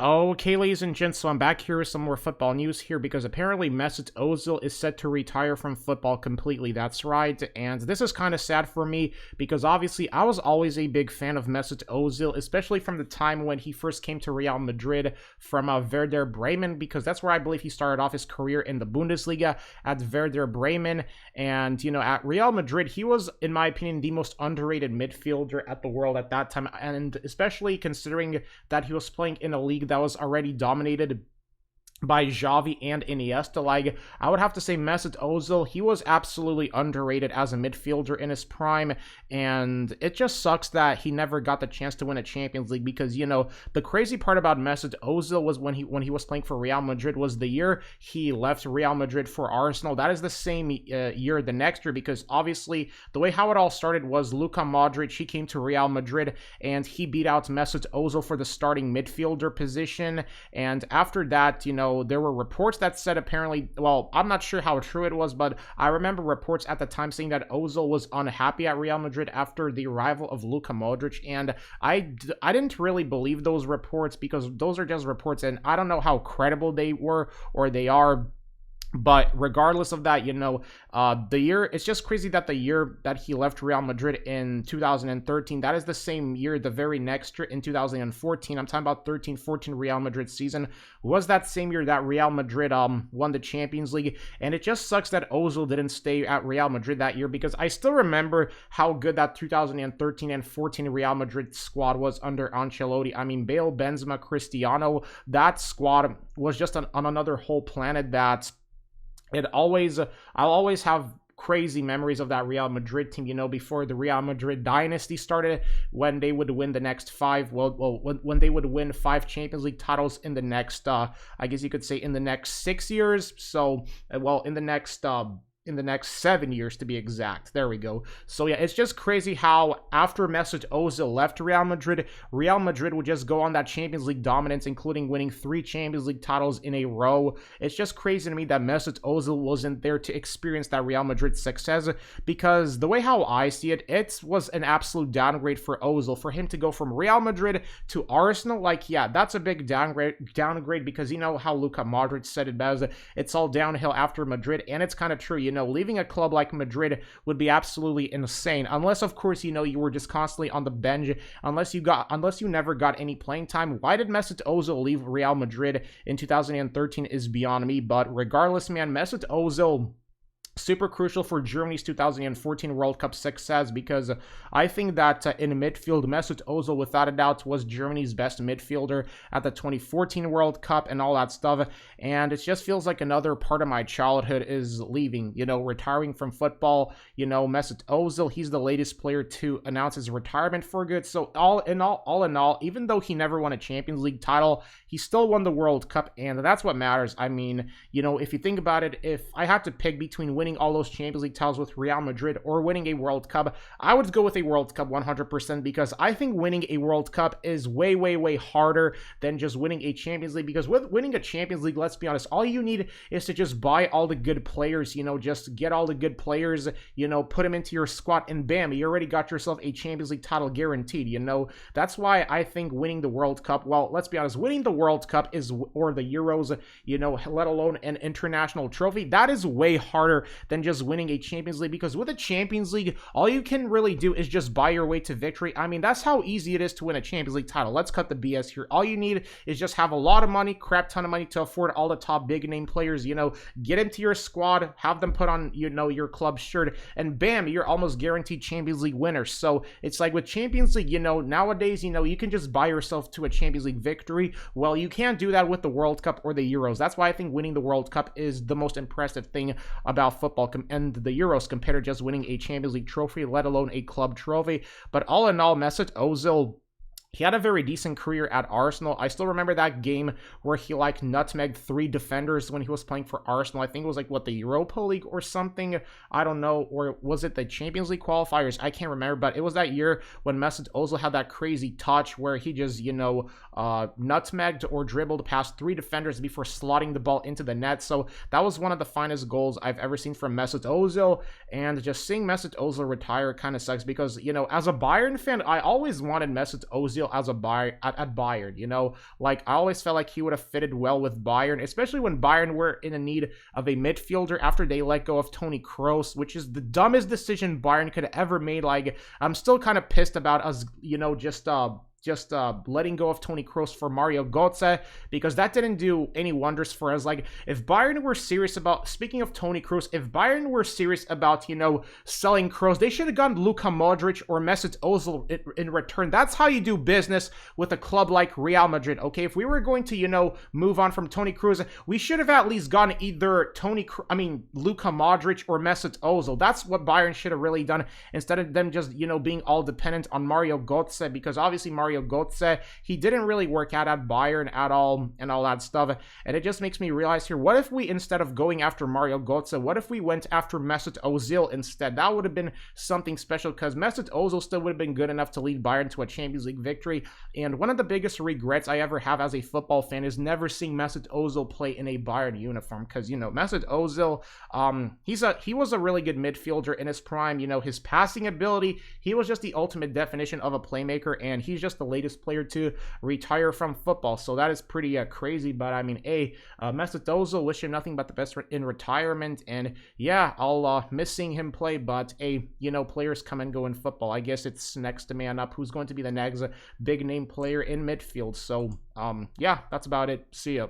Okay, ladies and gents, so I'm back here with some more football news here because apparently Mesut Ozil is set to retire from football completely. That's right, and this is kind of sad for me because obviously I was always a big fan of Mesut Ozil, especially from the time when he first came to Real Madrid from Werder Bremen, because that's where I believe he started off his career in the Bundesliga at Werder Bremen. And, you know, at Real Madrid, he was, in my opinion, the most underrated midfielder at the world at that time, and especially considering that he was playing in a league that was already dominated by Xavi and Iniesta. Like, I would have to say Mesut Ozil, he was absolutely underrated as a midfielder in his prime, and it just sucks that he never got the chance to win a Champions League because, you know, the crazy part about Mesut Ozil was when he was playing for Real Madrid was the year he left Real Madrid for Arsenal. That is the same year the next year, because obviously the way how it all started was Luka Modric, he came to Real Madrid and he beat out Mesut Ozil for the starting midfielder position, and after that, you know, there were reports that said apparently, well, I'm not sure how true it was, but I remember reports at the time saying that Ozil was unhappy at Real Madrid after the arrival of Luka Modric, and I didn't really believe those reports because those are just reports, and I don't know how credible they were or they are. But regardless of that, you know, it's just crazy that the year that he left Real Madrid in 2013, that is the same year, the very next year in 2014, I'm talking about 13-14 Real Madrid season, was that same year that Real Madrid won the Champions League. And it just sucks that Ozil didn't stay at Real Madrid that year, because I still remember how good that 2013 and 14 Real Madrid squad was under Ancelotti. I mean, Bale, Benzema, Cristiano, that squad was just on another whole planet that I'll always have crazy memories of that Real Madrid team, you know, before the Real Madrid dynasty started, when they would win the next when they would win 5 Champions League titles in the next, I guess you could say in the next 6 years. So, well, in the next 7 years to be exact. There we go. So yeah, it's just crazy how after Mesut Ozil left Real Madrid would just go on that Champions League dominance, including winning 3 Champions League titles in a row. It's just crazy to me that Mesut Ozil wasn't there to experience that Real Madrid success, because the way how I see it, it was an absolute downgrade for Ozil. For him to go from Real Madrid to Arsenal, like, yeah, that's a big downgrade, because you know how Luka Modric said it best, it's all downhill after Madrid, and it's kind of true. You know, leaving a club like Madrid would be absolutely insane, unless of course, you know, you were just constantly on the bench, unless you never got any playing time. Why did Mesut Ozil leave Real Madrid in 2013 is beyond me. But regardless, man, Mesut Ozil, super crucial for Germany's 2014 World Cup success, because I think that in midfield, Mesut Ozil, without a doubt, was Germany's best midfielder at the 2014 World Cup and all that stuff. And it just feels like another part of my childhood is leaving, you know, retiring from football. You know, Mesut Ozil, he's the latest player to announce his retirement for good. So all in all, even though he never won a Champions League title, he still won the World Cup, and that's what matters. I mean, you know, if you think about it, if I had to pick between winning all those Champions League titles with Real Madrid or winning a World Cup, I would go with a World Cup 100%, because I think winning a World Cup is way, way, way harder than just winning a Champions League. Because with winning a Champions League, let's be honest, all you need is to just buy all the good players, you know, just get all the good players, you know, put them into your squad, and bam, you already got yourself a Champions League title guaranteed, you know. That's why I think winning the World Cup, well, let's be honest, winning the World Cup or the Euros, you know, let alone an international trophy, that is way harder than just winning a Champions League. Because with a Champions League, all you can really do is just buy your way to victory. I mean, that's how easy it is to win a Champions League title. Let's cut the BS here. All you need is just have a lot of money, crap ton of money to afford all the top big name players, you know, get into your squad, have them put on, you know, your club shirt, and bam, you're almost guaranteed Champions League winner. So it's like with Champions League, you know, nowadays, you know, you can just buy yourself to a Champions League victory. Well, you can't do that with the World Cup or the Euros. That's why I think winning the World Cup is the most impressive thing about football, and the Euros, compared to just winning a Champions League trophy, let alone a club trophy. But all in all, Mesut Ozil, he had a very decent career at Arsenal. I still remember that game where he like nutmegged 3 defenders when he was playing for Arsenal. I think it was like, what, the Europa League or something? I don't know. Or was it the Champions League qualifiers? I can't remember. But it was that year when Mesut Ozil had that crazy touch where he just, you know, nutmegged or dribbled past 3 defenders before slotting the ball into the net. So that was one of the finest goals I've ever seen from Mesut Ozil. And just seeing Mesut Ozil retire kind of sucks, because, you know, as a Bayern fan, I always wanted Mesut Ozil Ozil as a at Bayern. You know, like I always felt like he would have fitted well with Bayern, especially when Bayern were in a need of a midfielder after they let go of Toni Kroos, which is the dumbest decision Bayern could have ever made. Like I'm still kind of pissed about us, you know, just letting go of Toni Kroos for Mario Götze, because that didn't do any wonders for us. Like, if Bayern were serious about, speaking of Toni Kroos, if Bayern were serious about, you know, selling Kroos, they should have gone Luka Modric or Mesut Ozil in return. That's how you do business with a club like Real Madrid, okay? If we were going to, you know, move on from Toni Kroos, we should have at least gone either Luka Modric or Mesut Ozil. That's what Bayern should have really done, instead of them just, you know, being all dependent on Mario Götze, because obviously Mario Götze, he didn't really work out at Bayern at all and all that stuff. And it just makes me realize here, what if we, instead of going after Mario Götze, what if we went after Mesut Ozil instead? That would have been something special, because Mesut Ozil still would have been good enough to lead Bayern to a Champions League victory. And one of the biggest regrets I ever have as a football fan is never seeing Mesut Ozil play in a Bayern uniform, because, you know, Mesut Ozil, he was a really good midfielder in his prime. You know, his passing ability, he was just the ultimate definition of a playmaker, and he's just the latest player to retire from football. So that is pretty crazy. But I mean, Mesut Ozil, wish him nothing but the best in retirement. And yeah, I'll miss seeing him play. But you know, players come and go in football. I guess it's next to man up who's going to be the next big name player in midfield. So yeah, that's about it. See ya.